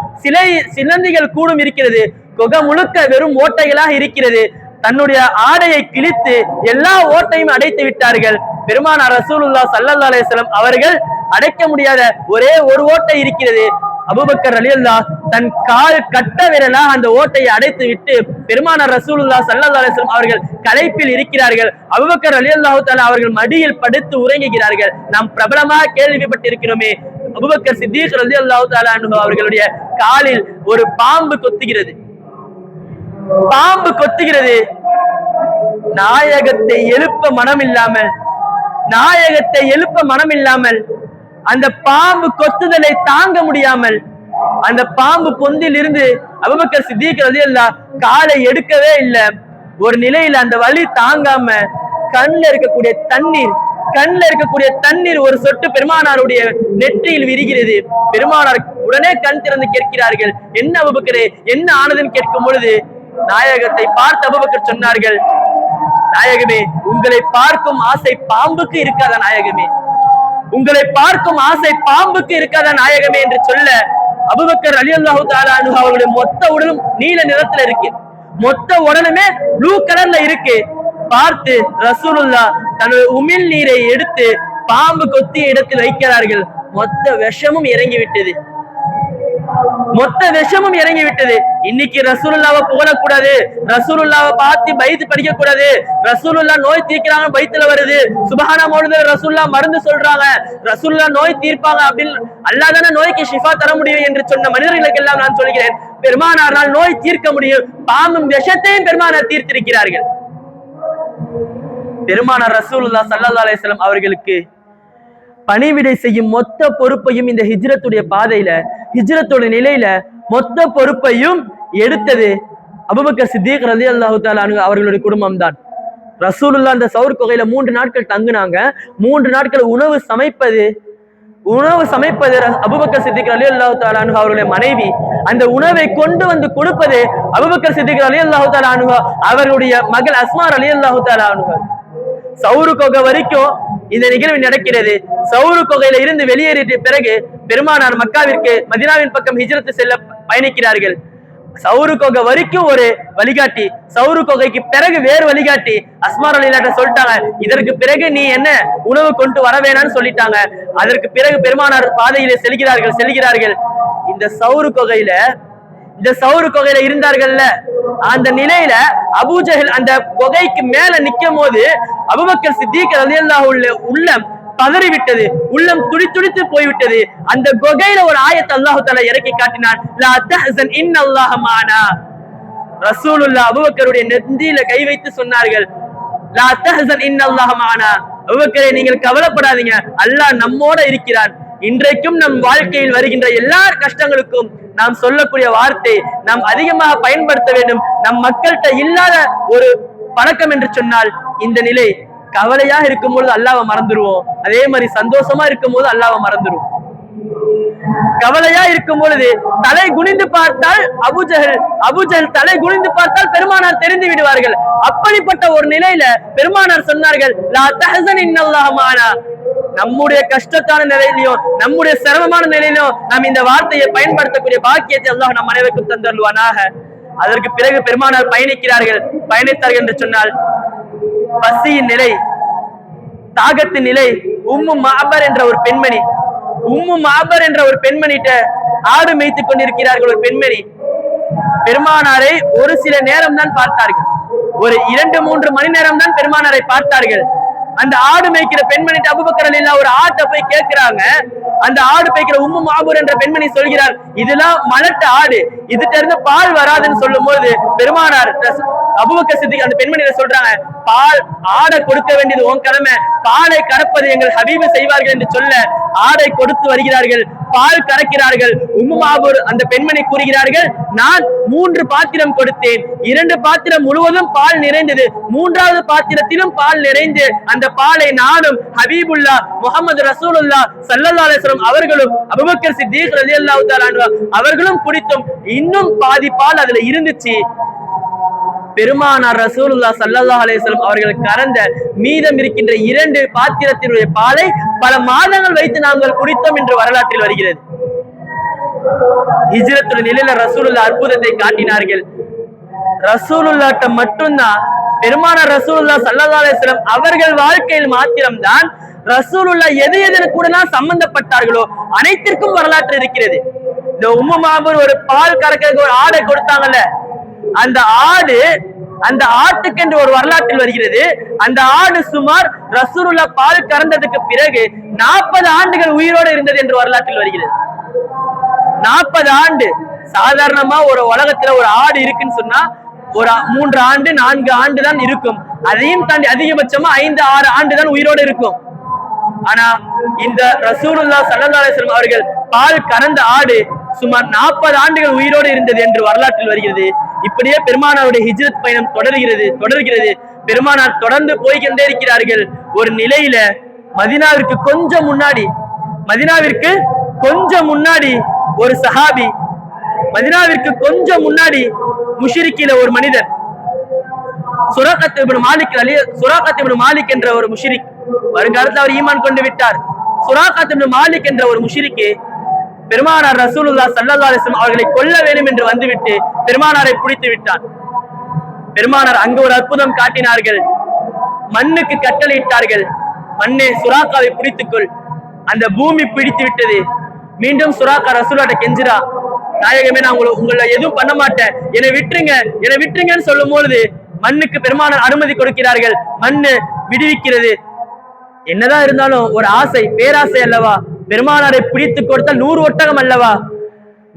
சிலந்திகள் கூடும் இருக்கிறது. குகை முழுக்க வெறும் ஓட்டைகளாக இருக்கிறது. தன்னுடைய ஆடையை கிழித்து எல்லா ஓட்டையும் அடைத்து விட்டார்கள். பெருமானார் ரசூலுல்லாஹ் ஸல்லல்லாஹு அலைஹி வஸல்லம் அவர்கள் அடைக்க முடியாத ஒரே ஒரு ஓட்டை இருக்கிறது. அபூபக்கர் ரலியல்லாஹு தன் கால் கட்ட விரலாக அந்த ஓட்டையை அடைத்து விட்டு பெருமானார் ரசூலுல்லாஹ் ஸல்லல்லாஹு அலைஹி வஸல்லம் அவர்கள் களைப்பில் இருக்கிறார்கள். அபூபக்கர் ரலியல்லாஹு தஆலா அவர்கள் மடியில் படுத்து உறங்குகிறார்கள். நாம் பிரபலமாக கேள்விப்பட்டிருக்கிறோமே, அபூபக்கர் சித்தீக் ரலியல்லாஹு தஆலா அன்ஹு அவர்களுடைய காலில் ஒரு பாம்பு கொத்துகிறது. நாயகத்தை எழுப்ப மனம் இல்லாமல் அந்த பாம்பு கொத்துதலை தாங்க முடியாமல் அந்த பாம்பு பொந்தில் இருந்து அபூபக்கர் சித்தீக் ரலியல்லாஹு காலை எடுக்கவே இல்லை. ஒரு நிலையில அந்த வலி தாங்காம கண்ணுல இருக்கக்கூடிய தண்ணீர் ஒரு சொட்டு பெருமானாருடைய நெற்றியில் விரிகிறது. பெருமானார் உடனே கண் திறந்து கேட்கிறார்கள், என்ன அபூபக்கரே, என்ன ஆனதுன்னு கேட்கும் பொழுது நாயகத்தை பார்த்து அபூபக்கர் சொன்னார்கள், நாயகமே, உங்களை பார்க்கும் ஆசை பாம்புக்கு இருக்காதா நாயகமே, உங்களை பார்க்கும் ஆசை பாம்புக்கு இருக்காதா நாயகமே என்று சொல்ல, அபூபக்கர் ரலியல்லாஹு தஆலா அன்ஹு அவர்களுடைய மொத்த உடலும் நீல நிறத்துல இருக்கு, மொத்த உடலுமே ப்ளூ கலர்ல இருக்கு. பார்த்து ரசூலுல்லாஹ் தன்னுடைய உமிழ் நீரை எடுத்து பாம்பு கொத்திய இடத்தில் வைக்கிறார்கள். மொத்த விஷமும் இறங்கி விட்டது. இன்னைக்கு ரசூலுல்லாவை புகழக்கூடாது, ரசூலுல்லாவை பார்த்து பைத்து படிக்க கூடாது, ரசூலுல்லாஹ் நோய் தீர்க்கிறாங்க பைத்துல வருது, சுபஹான மௌலிதுல ரசூலுல்லாஹ் மருந்து சொல்றாங்க, ரசூலுல்லாஹ் நோய் தீர்ப்பாங்க அப்படின்னு அல்லாஹ் தானே நோய்க்கு ஷிஃபா தர முடியும் என்று சொன்ன மனிதர்களுக்கு எல்லாம் நான் சொல்கிறேன், பெருமானாரால் நோய் தீர்க்க முடியும், பாம்பும் விஷத்தையும் பெருமானார் தீர்த்திருக்கிறார்கள். பெருமானார் ரசூலுல்லாஹ் ஸல்லல்லாஹு அலைஹி வஸல்லம் அவர்களுக்கு பணிவிடை செய்யும் மொத்த பொறுப்பையும் இந்த ஹிஜ்ரத்துடைய பாதையில, ஹிஜ்ரத்தோட நிலையில மொத்த பொறுப்பையும் எடுத்தது அபூபக்கர் சித்திக் ரலியல்லாஹு தஆலா அன்ஹு அவர்களுடைய குடும்பம் தான். ரசூலுல்லாஹ் அந்த சௌர் குகையில 3 நாட்கள் தங்குனாங்க. 3 நாட்கள் உணவு சமைப்பது அபூபக்கர் சித்திக் ரலியல்லாஹு தஆலா அன்ஹு அவருடைய மனைவி. அந்த உணவை கொண்டு வந்து கொடுப்பது அபூபக்கர் சித்திக் ரலியல்லாஹு தஆலா அன்ஹு அவருடைய மகள் அஸ்மா ரலியல்லாஹு தஆலா அன்ஹு. சௌரு குகை வரைக்கும் இந்த நிகழ்வு நடக்கிறது. சௌரு குகையில இருந்து வெளியேறிய பிறகு பெருமானார் மக்காவிற்கு மதீனாவின் பக்கம் ஹிஜ்ரத் செல்ல பயணிக்கிறார்கள். சௌரு குகை வரைக்கும் ஒரு வழிகாட்டி, சௌரு குகைக்கு பிறகு வேறு வழிகாட்டி அஸ்மா ரலியல்லாஹு சொல்லிட்டாங்க, இதற்கு பிறகு நீ என்ன உணவு கொண்டு வர வேணாம்னு சொல்லிட்டாங்க. அதற்கு பிறகு பெருமானார் பாதையிலே செல்கிறார்கள். இந்த சௌரு குகையில இருந்தார்கள்ல, அந்த நிலையில அபூஜஹல் அந்த குகைக்கு மேல நிக்கும் போது அபூபக்கர் சித்திக் ரலியல்லாஹு உள்ளம் பதறிவிட்டது, உள்ளம் துடித்து போய்விட்டது. அந்த குகையில ஒரு ஆயத்தை அல்லாஹ் தஆலா இறக்கி காட்டினான், லா தஹ்சன் இன்னல்லாஹ மஅனா. ரசூலுல்லாஹ் அபூபக்கருடைய நெஞ்சில கை வைத்து சொன்னார்கள், லா தஹ்சன் இன்னல்லாஹ மஅனா, அபூபக்கரே நீங்கள் கவலைப்படாதீங்க, அல்லாஹ் நம்மோட இருக்கிறான். இன்றைக்கும் நம் வாழ்க்கையில் வருகின்ற எல்லா கஷ்டங்களுக்கும் நாம் சொல்லக்கூடிய வார்த்தை நாம் அதிகமாக பயன்படுத்த வேண்டும். நம் மக்கள்கிட்ட இல்லாத ஒரு பழக்கம் என்று சொன்னால் இந்த நிலை. கவலையா இருக்கும் பொழுது அல்லாஹ்வை மறந்துடுவோம், அதே மாதிரி சந்தோஷமா இருக்கும் போது அல்லாஹ்வை மறந்துடுவோம். கவலையா இருக்கும் பொழுது தலை குனிந்து பார்த்தால் அபூஜஹல் தலை குனிந்து பார்த்தால் பெருமானார் தெரிந்து விடுவார்கள். அப்படிப்பட்ட ஒரு நிலையில பெருமானார் சொன்னார்கள், லா தஹ்சன் இன்னல்லாஹ மஅனா. நம்முடைய கஷ்டத்தான நிலையிலும் நம்முடைய சிரமமான நிலையிலும் நாம் இந்த வார்த்தையை பயன்படுத்தக்கூடிய பாக்கியத்தை அல்லாஹ் நம் அனைவருக்கும் தந்தருள்வானாக. அதற்கு பிறகு பெருமானார் பயணித்தார்கள் என்று சொன்னால் பசியின் நிலை, தாகத்தின் நிலை. உம்மு மஅபர் என்ற ஒரு பெண்மணிட்ட ஆடு மேய்த்துக் கொண்டிருக்கிறார்கள். ஒரு பெண்மணி பெருமானாரை ஒரு சில நேரம் தான் பார்த்தார்கள், ஒரு 2-3 மணி நேரம் தான் பெருமானாரை பார்த்தார்கள். அந்த ஆடு மேய்க்கிற பெண்மணிட்ட அபூபக்கர் ரலியல்லாஹு ஒரு ஆட்டை போய் கேட்கிறாங்க. அந்த ஆடு மேய்க்கிற உம்மு மஅபர் என்ற பெண்மணி சொல்கிறார், இதெல்லாம் மலட்ட ஆடு, இதுட்ட இருந்து பால் வராதுன்னு சொல்லும் போது பெருமானார் அபூபக்கர் சித்திக் அந்த பெண்மணியில சொல்றாங்க, பால் ஆடை கொடுக்க வேண்டியது உன் கடமை, பாலை கறப்பது எங்கள் ஹபீபு செய்வார்கள் என்று சொல்ல ஆடை கொடுத்து வருகிறார்கள், பால் கறக்கிறார்கள். உம்மு மஅபர் அந்த பெண்மணி கூறுகிறார்கள், நான் 3 பாத்திரம் கொடுத்தேன், 2 பாத்திரம் முழுவதும் பால் நிறைந்தது, 3வது பாத்திரத்திலும் பால் நிறைந்து அந்த பாலை நானும் ஹபீபுல்லாஹ் முஹம்மது ரசூலுல்லாஹ் ஸல்லல்லாஹு அலைஹி வஸல்லம் அவர்களும் அபூபக்கர் சித்திக் ரலியல்லாஹு தஆலா அன்ஹு அவர்களும் குடித்தோம், இன்னும் பாதி பால் அதுல இருந்துச்சு. பெருமானார் ரசூலுல்லாஹ் ஸல்லல்லாஹு அலைஹி வஸல்லம் அவர்கள் கறந்த மீதம் இருக்கின்ற 2 பாத்திரத்தினுடைய பாலை பல மாதங்கள் வைத்து நாங்கள் குடித்தோம் என்று வரலாற்றில் வருகிறது. ஹிஜ்ரத்துடைய நிலையில ரசூலுல்லாஹ் அற்புதத்தை காட்டினார்கள். ரசூலுல்லாஹ்ட்ட மட்டும்தான், பெருமானார் ரசூலுல்லாஹ் ஸல்லல்லாஹு அலைஹி வஸல்லம் அவர்கள் வாழ்க்கையில் மாத்திரம்தான் ரசூலுல்லாஹ் எது கூட சம்பந்தப்பட்டார்களோ அனைத்திற்கும் வரலாற்று இருக்கிறது. இந்த உம்மு மஅபர் ஒரு பால் கறக்க ஒரு ஆடை கொடுத்தாங்கல்ல, அந்த ஆட்டுக்கு என்று ஒரு வரலாற்றில் வருகிறது. அந்த ஆடு சுமார் ரசூலுல்லாஹ் பால் கறந்ததுக்கு பிறகு 40 ஆண்டுகள் உயிரோடு இருந்தது என்று வரலாற்றில் வருகிறது. 40 ஆண்டு. சாதாரணமா ஒரு உலகத்துல ஒரு ஆடு இருக்குன்னு சொன்னா ஒரு 3 ஆண்டு 4 ஆண்டு தான் இருக்கும். அதையும் தாண்டி அதிகபட்சமா 5-6 ஆண்டு தான் உயிரோடு இருக்கும். ஆனா இந்த ரசூலுல்லாஹ் ஸல்லல்லாஹு அலைஹி வஸல்லம் அவர்கள் பால் கறந்த ஆடு சுமார் 40 ஆண்டுகள் உயிரோடு இருந்தது என்று வரலாற்றில் வருகிறது. இப்படியே பெருமானாருடைய ஹிஜ்ரத் பயணம் தொடர்கிறது. பெருமானார் தொடர்ந்து போய்கொண்டே இருக்கிறார்கள். ஒரு நிலையில மதீனாவிற்கு கொஞ்சம் முன்னாடி ஒரு சஹாபி, மதீனாவிற்கு கொஞ்சம் முன்னாடி முஷ்ரிக்கில ஒரு மனிதர், சுராகத் இப்னு மாலிக் என்ற ஒரு முஷ்ரிக், வருங்காலத்தில் அவர் ஈமான் கொண்டு விட்டார். சுராகத் இப்னு மாலிக் என்ற ஒரு முஷ்ரிக்கு பெருமானார் ரசூலுல்லாஹ் ஸல்லல்லாஹு அலைஹி வஸல்லம் அவர்களை கொல்ல வேண்டும் என்று வந்துவிட்டு பெருமானாரை பிடித்து விட்டார். பெருமானார் அங்கு ஒரு அற்புதம் காட்டினார்கள். மண்ணுக்கு கட்டளையிட்டார்கள், மண்ணே சுராக்காவை பிடித்துக்கொள். அந்த பூமி பிடித்து விட்டது. மீண்டும் சுராக்கா ரசூலுல்லாஹ்ட்ட கெஞ்சிரா, நாயகமே நான் உங்களை எதுவும் பண்ண மாட்டேன், என்னை விட்டுருங்கன்னு சொல்லும் பொழுது மண்ணுக்கு பெருமானார் அனுமதி கொடுக்கிறார்கள். மண்ணு விடுவிக்கிறது. என்னதான் இருந்தாலும் ஒரு ஆசை, பேராசை அல்லவா? பெருமானாரை பிடித்து கொடுத்தால் 100 ஒட்டகம் அல்லவா?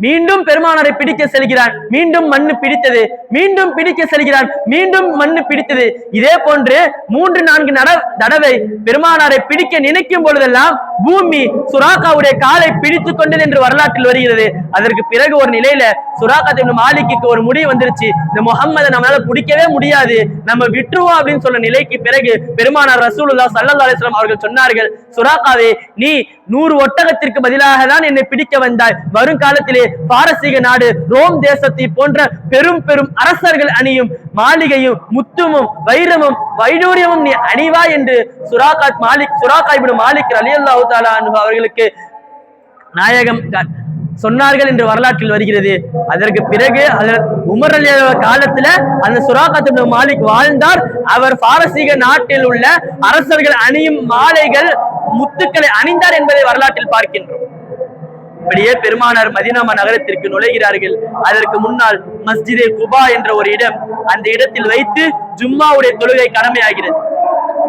மீண்டும் பெருமானாரை பிடிக்க செல்கிறான், மீண்டும் மண்ணு பிடித்தது. மீண்டும் பிடிக்க செல்கிறான், மீண்டும் மண்ணு பிடித்தது. இதே போன்று 3-4 தடவை பெருமானாரை பிடிக்க நினைக்கும் பொழுதெல்லாம் பூமி சுராக்காவுடைய காலை பிடித்து கொண்டது என்று வரலாற்றில் வருகிறது. அதற்கு பிறகு ஒரு நிலையில சுராகத் இப்னு மாலிக்கு ஒரு முடிவு வந்துருச்சு, இந்த முஹம்மதை நம்மளால பிடிக்கவே முடியாது, நம்ம விட்டுருவோம் அப்படின்னு சொன்ன நிலைக்கு பிறகு பெருமானார் ரசூலுல்லாஹ் ஸல்லல்லாஹு அலைஹி வஸல்லம் அவர்கள் சொன்னார்கள், சுராக்காவே, நீ 100 ஒட்டகத்திற்கு பதிலாக தான் என்னை பிடிக்க வந்தாய். வருங்காலத்திலே பாரசீக நாடு, ரோம் தேசத்தை போன்ற பெரும் பெரும் அரசர்கள் அணியும் மாளிகையும் முத்துமும் வைரமும் வைடூரியமும் நீ அணிவா என்று சுராகா இப்னு மாலிக் ரலியல்லாஹு தஆலா அன்ஹு அவர்களுக்கு நாயகம் சொன்னார்கள் என்று வரலாற்றில் வருகிறது. அதற்கு பிறகு உமர் ரலியல்லாஹு காலத்துல அந்த சுராகா இப்னு மாலிக் வாழ்ந்தார். அவர் பாரசீக நாட்டில் உள்ள அரசர்கள் அணியும் மாலைகள் முத்துக்களை அணிந்தார் என்பதை வரலாற்றில் பார்க்கின்றோம். இப்படியே பெருமானார் மதீனா நகரத்திற்கு நுழைகிறார்கள். அதற்கு முன்னால் மஸ்ஜிதே குபா என்ற ஒரு இடம், அந்த இடத்தில் வைத்து ஜும்மாவுடைய தொழுகை கடமையாகிறது.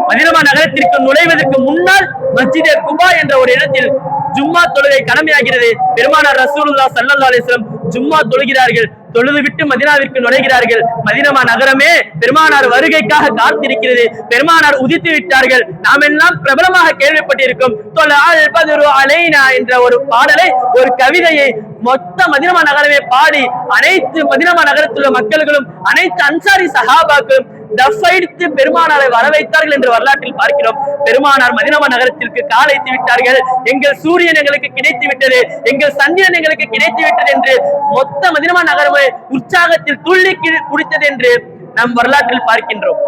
மதீனா நகரத்திற்கு நுழைவதற்கு முன்னால் மஸ்ஜிதே குபா என்ற ஒரு இடத்தில் ஜும்மா தொழுகை கடமையாகிறது. பெருமானார் ரசூலுல்லாஹ் ஸல்லல்லாஹு அலைஹி வஸல்லம் ஜும்மா தொழுகிறார்கள். தொழுது விட்டு மதீனாவிற்கு நுழைகிறார்கள். மதீனா நகரமே பெருமானார் வருகைக்காக காத்திருக்கிறது. பெருமானார் உதித்து விட்டார்கள். நாம் எல்லாம் பிரபலமாக கேள்விப்பட்டிருக்கும் தொலஅல் பத்ரு அலைனா என்ற ஒரு பாடலை, ஒரு கவிதையை மொத்த மதீனா நகரமே பாடி அனைத்து மதீனா நகரத்தில் உள்ள மக்கள்களும் அனைத்து அன்சாரி சஹாபாக்களும் தஃபைத்து பெருமானாரை வரவைத்தார்கள் என்று வரலாற்றில் பார்க்கிறோம். பெருமானார் மதீனா நகரத்திற்கு காலைத்து விட்டார்கள். எங்கள் சூரியன் எங்களுக்கு கிடைத்து விட்டது, எங்கள் சந்திரன் எங்களுக்கு கிடைத்து விட்டது என்று மொத்த மதீனா நகரமே உற்சாகத்தில் துள்ளி குடித்தது என்று நாம் வரலாற்றில் பார்க்கின்றோம்.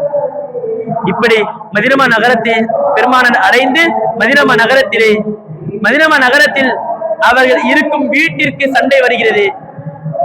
இப்படி மதீனா நகரத்தை பெருமானார் அடைந்து மதீனா நகரத்தில் அவர்கள் இருக்கும் வீட்டிற்கு சண்டை வருகிறது.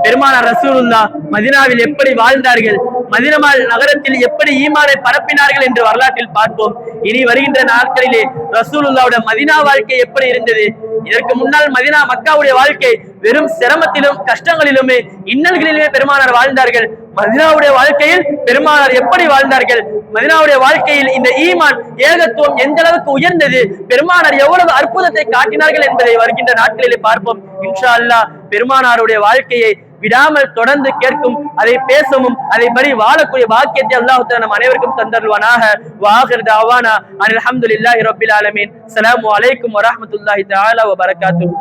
பெருமானார் ரசூலுல்லாஹ் மதீனாவில் எப்படி வாழ்ந்தார்கள், மதீனா நகரத்தில் எப்படி ஈமானை பரப்பினார்கள் என்று வரலாற்றில் பார்ப்போம். இனி வருகின்ற நாட்களிலே ரசூலுல்லாஹ்வுடைய மதீனா வாழ்க்கை எப்படி இருந்தது, இதற்கு முன்னால் மக்காவுடைய வாழ்க்கை வெறும் சிரமத்திலும் கஷ்டங்களிலுமே இன்னல்களிலுமே பெருமானார் வாழ்ந்தார்கள். மதீனாவுடைய வாழ்க்கையில் பெருமானார் எப்படி வாழ்ந்தார்கள், மதீனாவுடைய வாழ்க்கையில் இந்த ஈமான் ஏகத்துவம் எந்த அளவுக்கு உயர்ந்தது, பெருமானார் எவ்வளவு அற்புதத்தை காட்டினார்கள் என்பதை வருகின்ற நாட்களிலே பார்ப்போம். இன்ஷா அல்லாஹ் பெருமானாருடைய வாழ்க்கையை விடாமல் தொடர்ந்து கேட்கும், அதை பேசவும் அதைப்படி வாழக்கூடிய பாக்கியத்தை அல்லாஹ் தஆலா நம் அனைவருக்கும் தந்தருள்வானாக. வாஹிர் தஅவானா அல்ஹம்துலில்லாஹி ரப்பில் ஆலமீன். அஸ்ஸலாமு அலைக்கும் வரஹ்மத்துல்லாஹி தஆலா வபரகாத்துஹு.